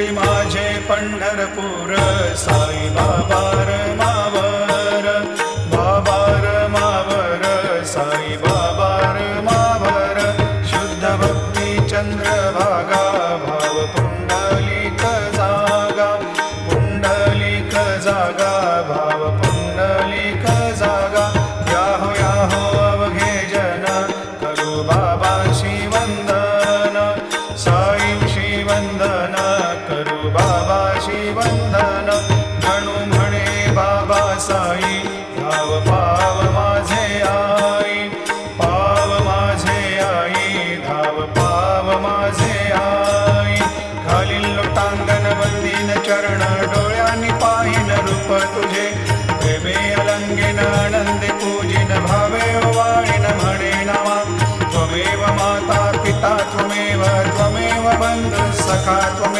शिर्डी माझे पंढरपूर साई बाबा मावर बाबा मावर साई बाबा मावर शुद्ध भक्ती चंद्रभागा भाव पुंडलिक जागा भाव पुंडलिक जागा याहो अवघे जन करू बाबाशी वंदन साईंशी वंदन करू बाबाशी वंदन जणू म्हणे बाबा साई धाव पाव माझे आई पाव माझे आई धाव पाव माझे आई घालील लोटांगण वंदीन चरण डोळ्यांनी पाहिन रूप तुझे प्रेमे अलंगीन आनंदे पूजिन भावे वाळीन म्हणे नामा त्वमेव माता पिता त्वमेव बंधु सखा